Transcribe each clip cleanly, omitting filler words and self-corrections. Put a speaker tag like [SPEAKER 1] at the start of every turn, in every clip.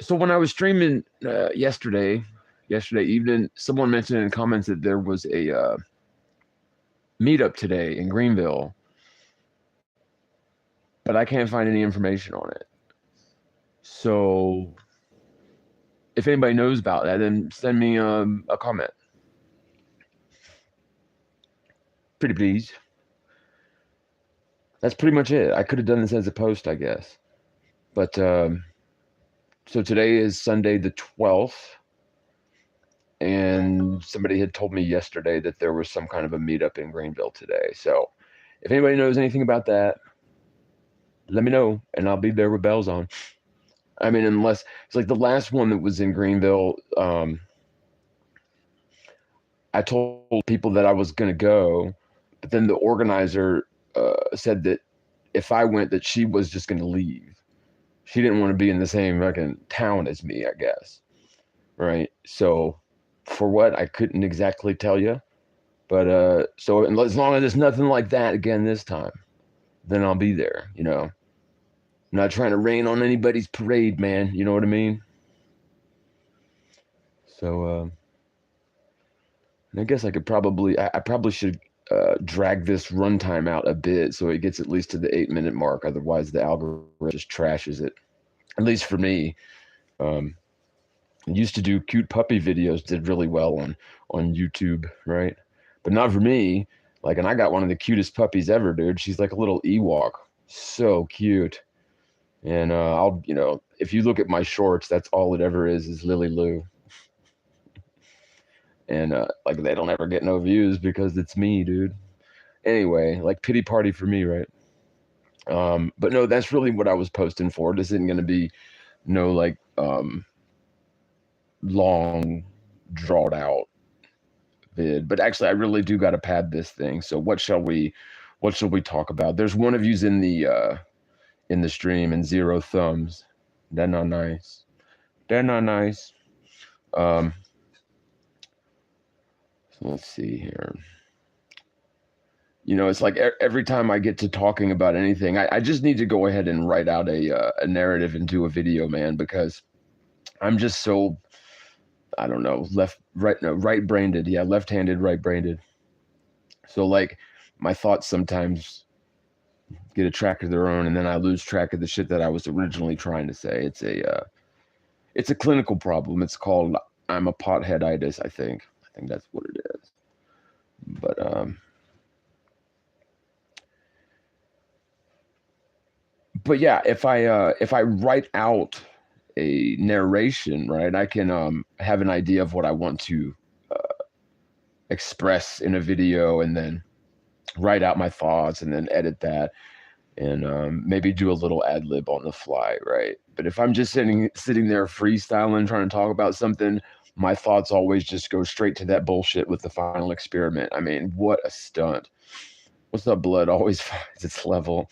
[SPEAKER 1] So when I was streaming yesterday evening, someone mentioned in comments that there was a meetup today in Greenville, but I can't find any information on it. So if anybody knows about that, then send me a comment. Pretty please. That's pretty much it. I could have done this as a post, I guess. But so today is Sunday the 12th, and somebody had told me yesterday that there was some kind of a meetup in Greenville today. So if anybody knows anything about that, let me know, and I'll be there with bells on. I mean, unless it's like the last one that was in Greenville, I told people that I was going to go, but then the organizer said that if I went, that she was just going to leave. She didn't want to be in the same fucking town as me, I guess. Right? So for what, I couldn't exactly tell you. But so as long as it's nothing like that again this time, then I'll be there, you know. I'm not trying to rain on anybody's parade, man. You know what I mean? So I guess I could probably, I probably should drag this runtime out a bit so it gets at least to the 8-minute mark. Otherwise, the algorithm just trashes it. At least for me. Um, used to do cute puppy videos, did really well on YouTube, right? But not for me. Like, and I got one of the cutest puppies ever, dude. She's like a little Ewok, so cute. And I'll, you know, if you look at my shorts, that's all it ever is Lily Lou. And like they don't ever get no views because it's me, dude. Anyway, like pity party for me, right? But no, that's really what I was posting for. This isn't gonna be no like long drawed out vid. But actually I really do gotta pad this thing. So what shall we talk about? There's one of you's in the stream and 0 thumbs. They're not nice. They're not nice. So let's see here. You know, it's like every time I get to talking about anything, I just need to go ahead and write out a narrative and do a video, man, because I'm just so, I don't know, right-brained. Yeah, left-handed, right-brained. So like my thoughts sometimes get a track of their own, and then I lose track of the shit that I was originally trying to say. It's a clinical problem. It's called I'm a potheaditis, I think. I think that's what it is. But yeah, if I write out a narration, right, I can have an idea of what I want to express in a video, and then write out my thoughts, and then edit that, and maybe do a little ad lib on the fly, right? But if I'm just sitting there freestyling, trying to talk about something, my thoughts always just go straight to that bullshit with the final experiment. I mean, what a stunt! What's up, blood? Always finds its level.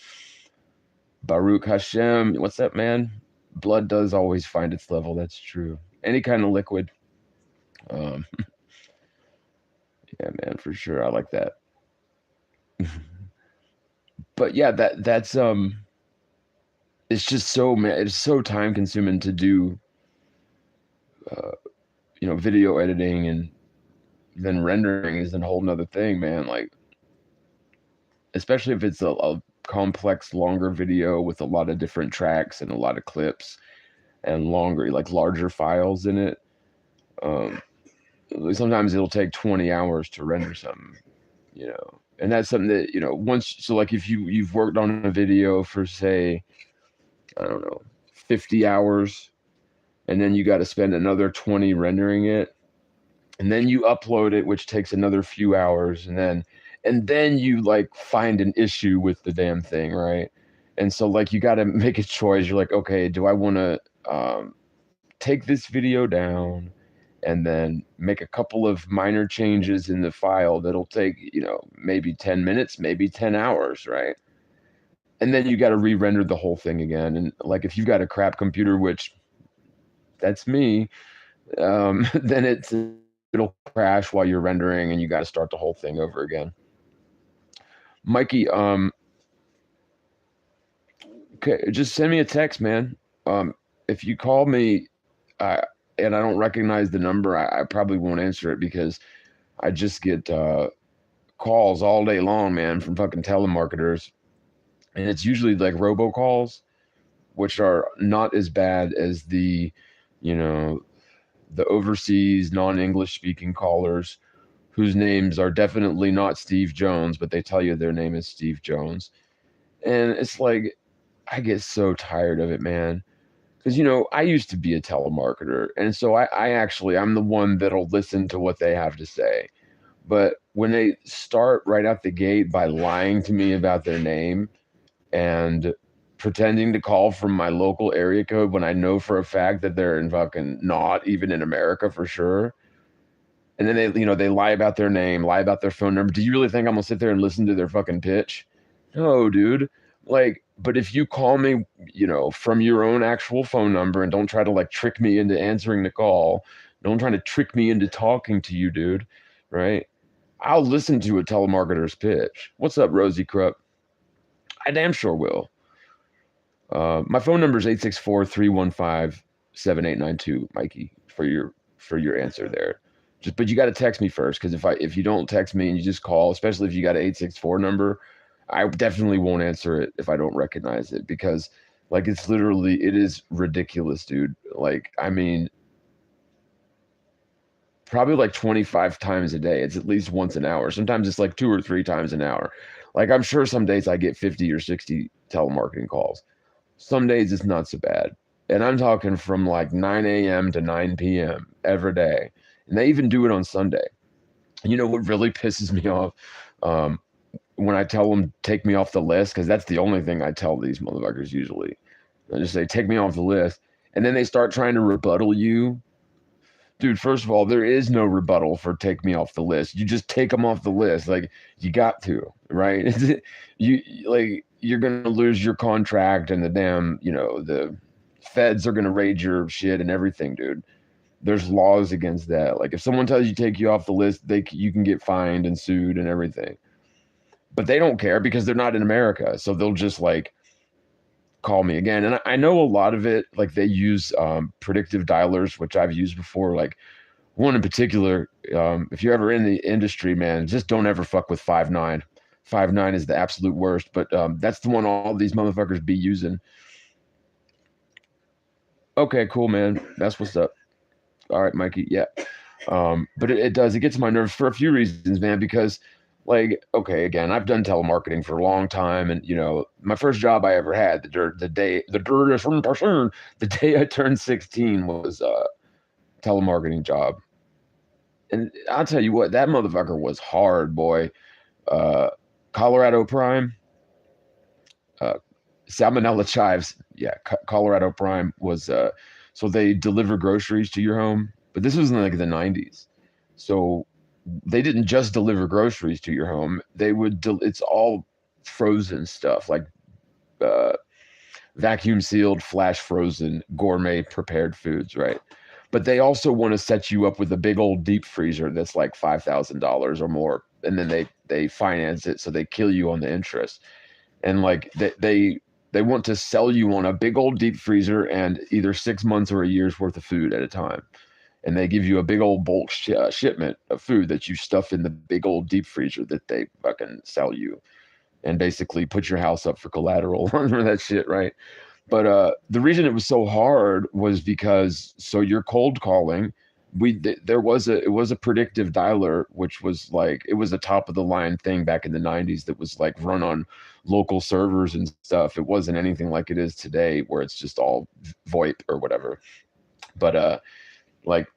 [SPEAKER 1] Baruch Hashem, what's up, man? Blood does always find its level. That's true. Any kind of liquid. Um, yeah, man, for sure. I like that. But yeah, that's it's just so, man, it's so time consuming to do, uh, you know, video editing, and then rendering is a whole nother thing, man. Like, especially if it's a complex, longer video with a lot of different tracks and a lot of clips and longer, like larger files in it. Um, Sometimes it'll take 20 hours to render something, you know, and that's something that, you know, once, so like if you've worked on a video for, say, I don't know, 50 hours, and then you got to spend another 20 rendering it, and then you upload it, which takes another few hours, and then you like find an issue with the damn thing, right? And so like you got to make a choice. You're like, okay, do I want to take this video down and then make a couple of minor changes in the file that'll take, you know, maybe 10 minutes, maybe 10 hours, right? And then you got to re-render the whole thing again. And like if you've got a crap computer, which that's me, then it'll crash while you're rendering, and you got to start the whole thing over again. Mikey, okay, just send me a text, man. If you call me, I and I don't recognize the number, I probably won't answer it because I just get calls all day long, man, from fucking telemarketers, and it's usually like robocalls, which are not as bad as you know, the overseas non-English speaking callers whose names are definitely not Steve Jones, but they tell you their name is Steve Jones. And it's like, I get so tired of it, man. Because, I used to be a telemarketer. And so I'm the one that'll listen to what they have to say. But when they start right out the gate by lying to me about their name and pretending to call from my local area code when I know for a fact that they're in fucking not even in America for sure. And then they lie about their name, lie about their phone number. Do you really think I'm gonna sit there and listen to their fucking pitch? No, dude. Like, but if you call me, from your own actual phone number and don't try to like trick me into answering the call, don't try to trick me into talking to you, dude. Right? I'll listen to a telemarketer's pitch. What's up, Rosie Krupp? I damn sure will. My phone number is 864-315-7892, Mikey, for your answer there. But you got to text me first, because if you don't text me and you just call, especially if you got an 864 number, I definitely won't answer it if I don't recognize it, because like it is ridiculous, dude. Like, I mean, probably like 25 times a day. It's at least once an hour. Sometimes it's like 2 or 3 times an hour. Like, I'm sure some days I get 50 or 60 telemarketing calls. Some days it's not so bad. And I'm talking from like 9 a.m. to 9 p.m. every day. And they even do it on Sunday. And you know what really pisses me off? Um, when I tell them, take me off the list, because that's the only thing I tell these motherfuckers usually. I just say, take me off the list. And then they start trying to rebuttal you. Dude, first of all, there is no rebuttal for take me off the list. You just take them off the list. Like, you got to, right? You're gonna lose your contract, and the damn, the feds are gonna raid your shit and everything, dude. There's laws against that. Like, if someone tells you take you off the list, you can get fined and sued and everything. But they don't care because they're not in America, so they'll just like call me again. And I know a lot of it, like they use predictive dialers, which I've used before. Like one in particular, if you're ever in the industry, man, just don't ever fuck with 5.9. 5.9 is the absolute worst, but that's the one all these motherfuckers be using. Okay, cool, man. That's what's up. All right, Mikey. Yeah. But it does. It gets my nerves for a few reasons, man, because like, okay, again, I've done telemarketing for a long time, and my first job I ever had, the day I turned 16 was a telemarketing job. And I'll tell you what, that motherfucker was hard, boy. Uh, Colorado Prime, uh, Salmonella Chives. Yeah, Colorado Prime was so they deliver groceries to your home, but this was in like the 90s. So they didn't just deliver groceries to your home. They would it's all frozen stuff, like uh, vacuum sealed, flash frozen, gourmet prepared foods, right? But they also want to set you up with a big old deep freezer that's like $5,000 or more, and then they finance it, so they kill you on the interest. And like they want to sell you on a big old deep freezer and either 6 months or a year's worth of food at a time. And they give you a big old bulk shipment of food that you stuff in the big old deep freezer that they fucking sell you, and basically put your house up for collateral for that shit, right? But the reason it was so hard was because so you're cold calling. It was a predictive dialer, which was like it was a top of the line thing back in the 90s that was like run on local servers and stuff. It wasn't anything like it is today where it's just all VoIP or whatever. But like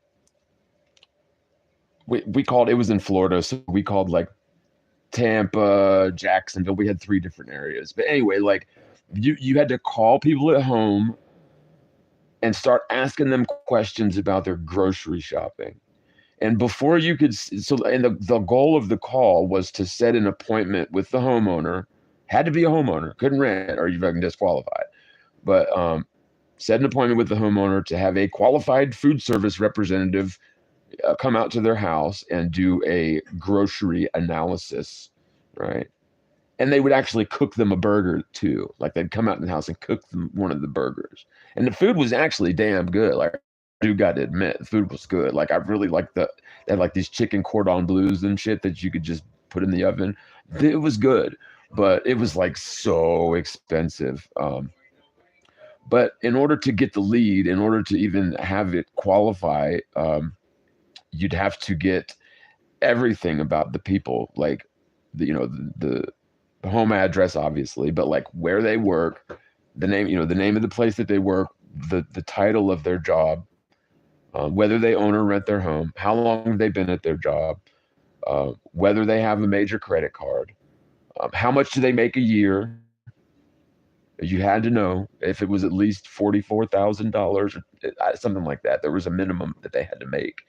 [SPEAKER 1] we called, it was in Florida, so we called like Tampa, Jacksonville. We had 3 different areas. But anyway, like you had to call people at home and start asking them questions about their grocery shopping. And before you could, and the goal of the call was to set an appointment with the homeowner. Had to be a homeowner, couldn't rent or you fucking disqualified. But set an appointment with the homeowner to have a qualified food service representative come out to their house and do a grocery analysis, right? And they would actually cook them a burger too. Like they'd come out in the house and cook them one of the burgers. And the food was actually damn good. Like You got to admit, the food was good. Like I really liked they had like these chicken cordon bleus and shit that you could just put in the oven. It was good, but it was like so expensive. But in order to get the lead, in order to even have it qualify, you'd have to get everything about the people, like the home address, obviously, but like where they work, the name, the name of the place that they work, the title of their job, whether they own or rent their home, how long they've been at their job, whether they have a major credit card, how much do they make a year. You had to know if it was at least $44,000 or something like that. There was a minimum that they had to make.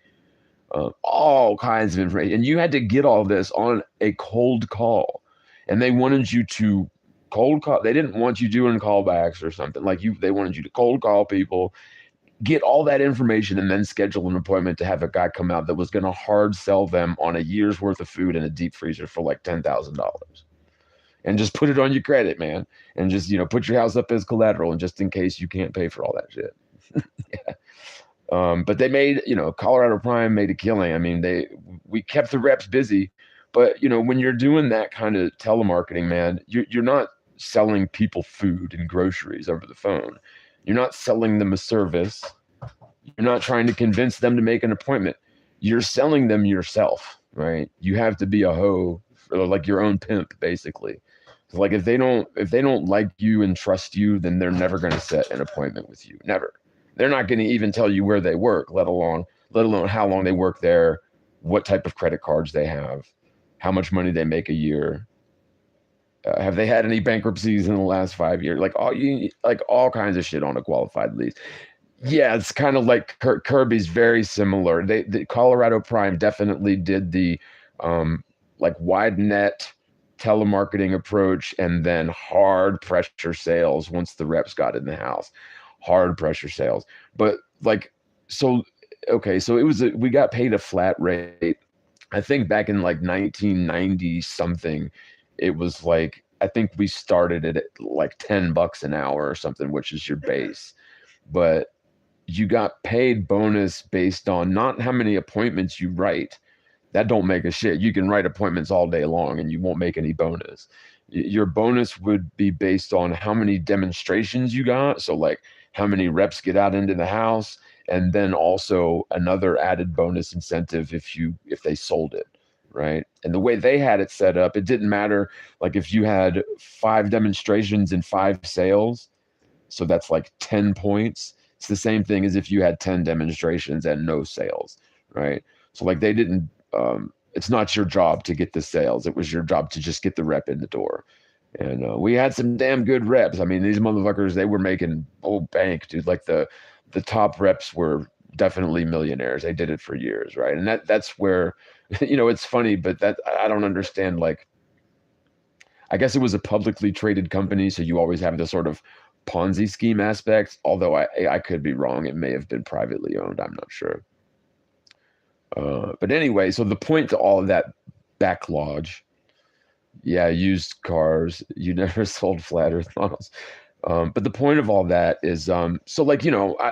[SPEAKER 1] All kinds of information, and you had to get all this on a cold call, and they wanted you to cold call. They didn't want you doing callbacks or something like you. They wanted you to cold call people, get all that information, and then schedule an appointment to have a guy come out that was going to hard sell them on a year's worth of food in a deep freezer for like $10,000, and just put it on your credit, man, and just put your house up as collateral, and just in case you can't pay for all that shit. Yeah. But they made, Colorado Prime made a killing. I mean, we kept the reps busy, but when you're doing that kind of telemarketing, man, you're not selling people food and groceries over the phone. You're not selling them a service. You're not trying to convince them to make an appointment. You're selling them yourself, right? You have to be a hoe, or like your own pimp, basically. So like if they don't like you and trust you, then they're never going to set an appointment with you. Never. They're not going to even tell you where they work, let alone how long they work there, what type of credit cards they have, how much money they make a year. Have they had any bankruptcies in the last 5 years? Like all kinds of shit on a qualified lease. Yeah, it's kind of like Kirby's very similar. The Colorado Prime definitely did the like wide net telemarketing approach, and then hard pressure sales once the reps got in the house. Hard pressure sales. But like, so okay, so we got paid a flat rate. I think back in like 1990 something, it was like, I think we started at like $10 an hour or something, which is your base. But you got paid bonus based on not how many appointments you write. That don't make a shit. You can write appointments all day long and you won't make any bonus. Your bonus would be based on how many demonstrations you got. So like how many reps get out into the house, and then also another added bonus incentive if they sold it, right? And the way they had it set up, it didn't matter like if you had 5 demonstrations and 5 sales, so that's like 10 points. It's the same thing as if you had 10 demonstrations and no sales, right? So like they didn't it's not your job to get the sales. It was your job to just get the rep in the door. And we had some damn good reps. I mean, these motherfuckers, they were making old bank, dude. Like the top reps were definitely millionaires. They did it for years, right? And that's where, it's funny, but that I don't understand. Like, I guess it was a publicly traded company, so you always have the sort of Ponzi scheme aspect. Although I could be wrong. It may have been privately owned. I'm not sure. But anyway, so the point to all of that backlog, yeah, used cars, you never sold flat earth models. But the point of all that is, so like,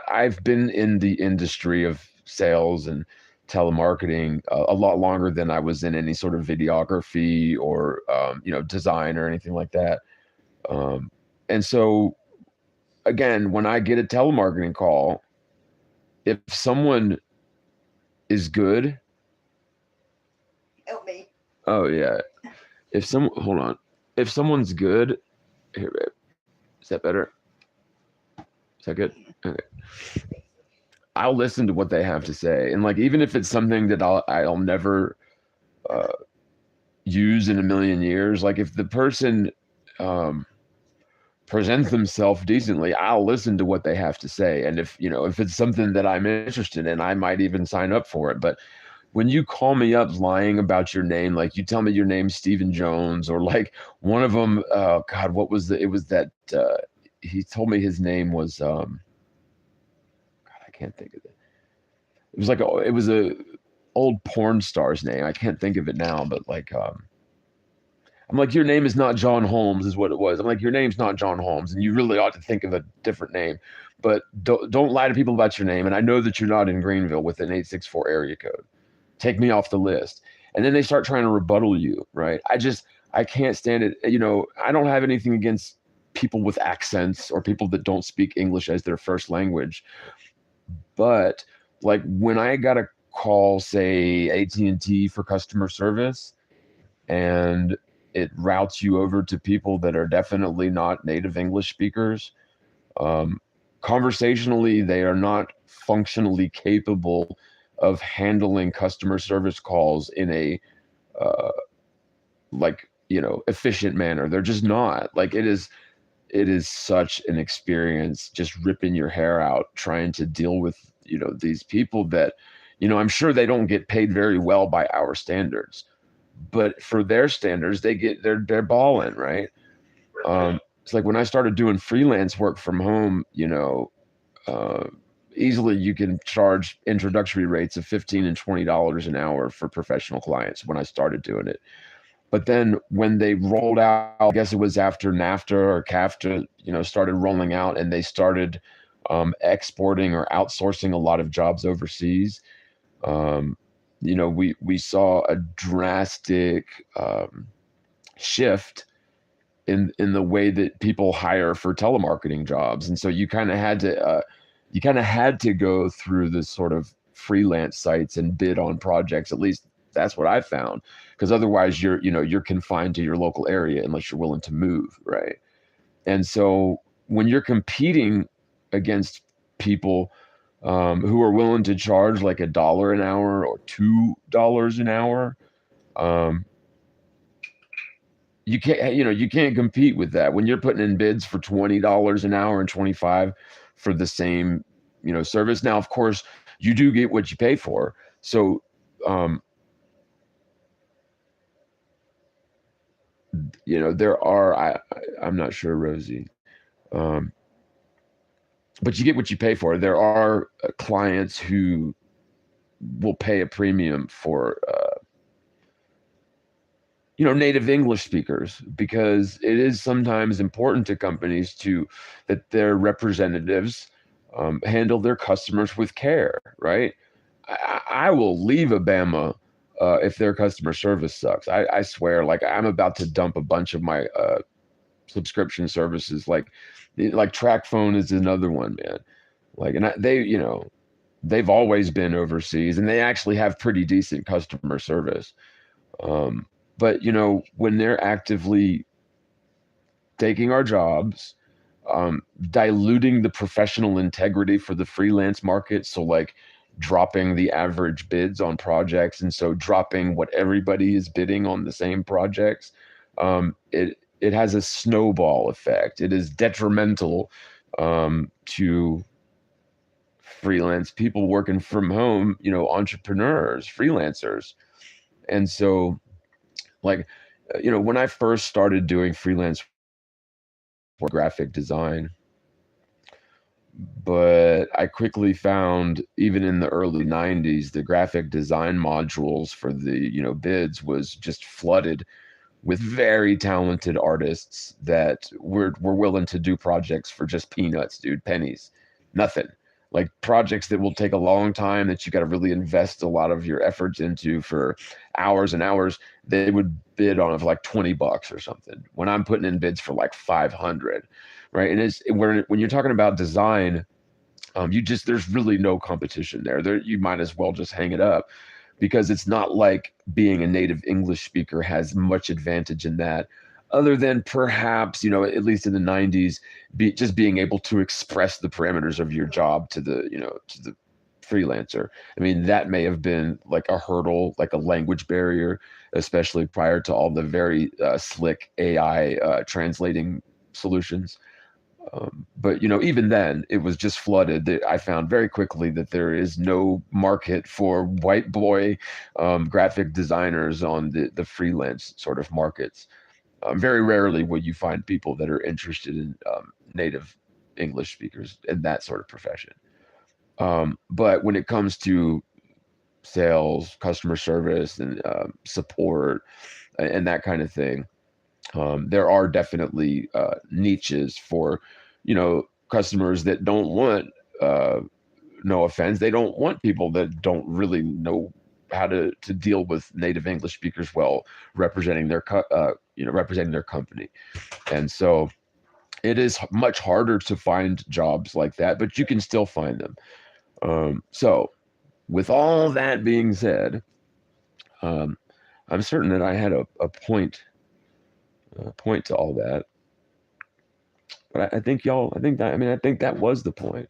[SPEAKER 1] I've been in the industry of sales and telemarketing a lot longer than I was in any sort of videography or, design or anything like that. And so again, when I get a telemarketing call, if someone is good.
[SPEAKER 2] Help me.
[SPEAKER 1] Oh yeah. Hold on. If someone's good, here, babe. Is that better? Is that good? Okay. I'll listen to what they have to say, and like even if it's something that I'll never use in a million years, like if the person presents themselves decently, I'll listen to what they have to say, and if it's something that I'm interested in, I might even sign up for it. But when you call me up lying about your name, like you tell me your name's Stephen Jones, or like one of them, God, what was it was that he told me his name was God, I can't think of it. It was like it was a old porn star's name. I can't think of it now, but like I'm like, your name is not John Holmes, is what it was. I'm like, your name's not John Holmes, and you really ought to think of a different name. But don't lie to people about your name. And I know that you're not in Greenville with an 864 area code. Take me off the list. And then they start trying to rebuttal you, right? I can't stand it. You know, I don't have anything against people with accents or people that don't speak English as their first language, but like when I got a call, say AT&T for customer service, and it routes you over to people that are definitely not native English speakers. Um, Conversationally, they are not functionally capable of handling customer service calls in a uh, like efficient manner. They're just not. Like it is such an experience just ripping your hair out trying to deal with these people that I'm sure they don't get paid very well by our standards, but for their standards they're balling, right? It's like when I started doing freelance work from home, uh, easily you can charge introductory rates of $15 and $20 an hour for professional clients when I started doing it. But then when they rolled out, I guess it was after NAFTA or CAFTA, started rolling out, and they started exporting or outsourcing a lot of jobs overseas. Um, we saw a drastic shift in the way that people hire for telemarketing jobs, and so you kind of had to go through this sort of freelance sites and bid on projects. At least that's what I found, because otherwise you're confined to your local area unless you're willing to move, right? And so when you're competing against people who are willing to charge like $1 an hour or $2 an hour, um, you can't compete with that when you're putting in bids for $20 an hour and 25 for the same service. Now, of course, you do get what you pay for. So um, there are I'm not sure, Rosie, um, but you get what you pay for. There are clients who will pay a premium for native English speakers, because it is sometimes important to companies to that their representatives handle their customers with care, right? I will leave Obama if their customer service sucks. I swear, like I'm about to dump a bunch of my subscription services, like Track Phone is another one, man. Like, and they've always been overseas, and they actually have pretty decent customer service. Um, but when they're actively taking our jobs, diluting the professional integrity for the freelance market, so like dropping the average bids on projects, and so dropping what everybody is bidding on the same projects, it has a snowball effect. It is detrimental to freelance people working from home, entrepreneurs, freelancers. And so like when I first started doing freelance for graphic design, but I quickly found, even in the early 90s, the graphic design modules for the bids was just flooded with very talented artists that were willing to do projects for just peanuts, dude, pennies, nothing. Like projects that will take a long time, that you got to really invest a lot of your efforts into for hours and hours. They would bid on it for like $20 or something, when I'm putting in bids for like 500, right? And it's when you're talking about design, there's really no competition there. You might as well just hang it up, because it's not like being a native English speaker has much advantage in that, other than perhaps, at least in the 90s, just being able to express the parameters of your job to the freelancer. I mean, that may have been like a hurdle, like a language barrier, especially prior to all the very slick AI translating solutions. But even then, it was just flooded. I found very quickly that there is no market for white boy graphic designers on the freelance sort of markets. Very rarely will you find people that are interested in native English speakers in that sort of profession. But when it comes to sales, customer service, and support, and that kind of thing, There are definitely niches for, customers that don't want, uh, no offense, they don't want people that don't really know how to deal with native English speakers well, representing their company. And so it is much harder to find jobs like that, but you can still find them. So with all that being said, um, I'm certain that I had a point to all that. But I think y'all, I think that, I mean, I think that was the point.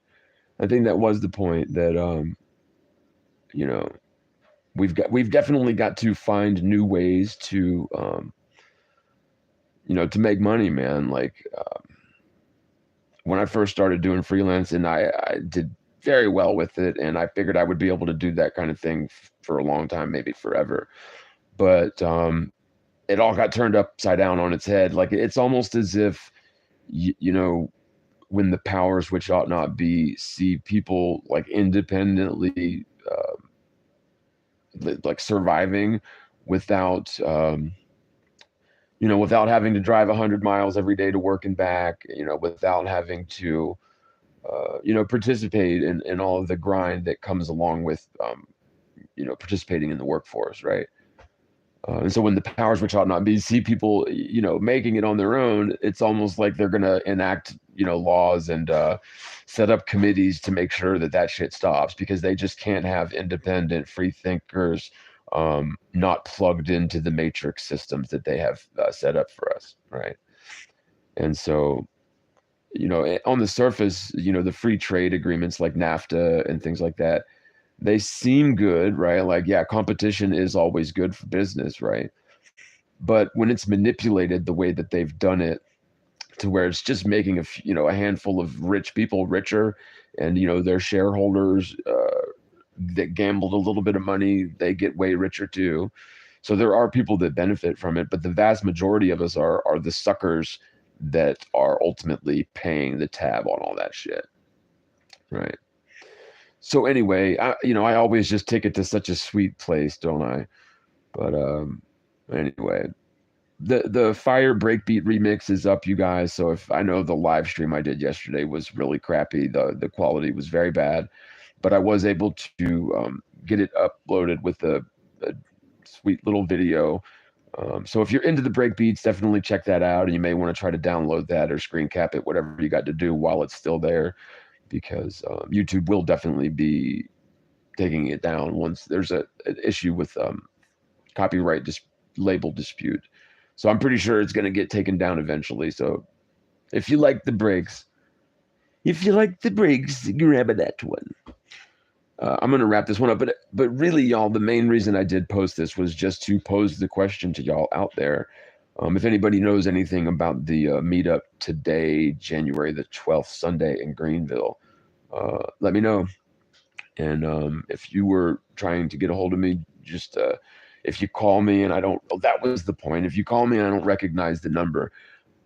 [SPEAKER 1] I think that was the point that, you know, we've definitely got to find new ways to, to make money, man. Like, when I first started doing freelance, and I did very well with it, and I figured I would be able to do that kind of thing for a long time, maybe forever. But, it all got turned upside down on its head. Like, it's almost as if, you know, when the powers which ought not be see people like independently, like surviving without, without having to drive 100 miles every day to work and back, without having to, participate in all of the grind that comes along with, participating in the workforce, right? And so when the powers which ought not be see people, making it on their own, it's almost like they're going to enact, laws and, set up committees to make sure that that shit stops, because they just can't have independent free thinkers, not plugged into the matrix systems that they have, set up for us, right? And so, on the surface, the free trade agreements like NAFTA and things like that, they seem good, right? Like, yeah, competition is always good for business, right? But when it's manipulated the way that they've done it, to where it's just making a handful of rich people richer, and their shareholders, that gambled a little bit of money, they get way richer too. So there are people that benefit from it, but the vast majority of us are the suckers that are ultimately paying the tab on all that shit, right? So anyway, I always just take it to such a sweet place, don't I? But anyway, the Fire Breakbeat remix is up, you guys. So if I know the live stream I did yesterday was really crappy, the quality was very bad, but I was able to, get it uploaded with a sweet little video. So if you're into the breakbeats, definitely check that out, and you may want to try to download that or screen cap it, whatever you got to do while it's still there, because, YouTube will definitely be taking it down once there's an issue with, copyright label dispute. So I'm pretty sure it's going to get taken down eventually. So if you like the breaks, grab that one. I'm going to wrap this one up, but really, y'all, the main reason I did post this was just to pose the question to y'all out there. If anybody knows anything about the, meetup today, January the 12th, Sunday in Greenville, let me know. And, if you were trying to get a hold of me, just, if you call me and I don't, oh, that was the point. If you call me and I don't recognize the number,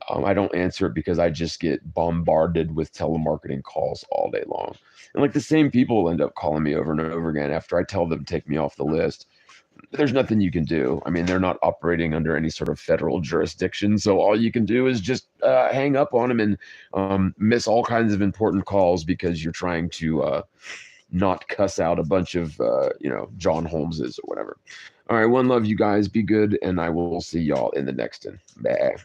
[SPEAKER 1] I don't answer it, because I just get bombarded with telemarketing calls all day long. And like the same people will end up calling me over and over again after I tell them to take me off the list. There's nothing you can do. I mean, they're not operating under any sort of federal jurisdiction. So all you can do is just, hang up on them, and, miss all kinds of important calls because you're trying to, not cuss out a bunch of, John Holmeses or whatever. All right, one love, you guys. Be good, and I will see y'all in the next one. Bye.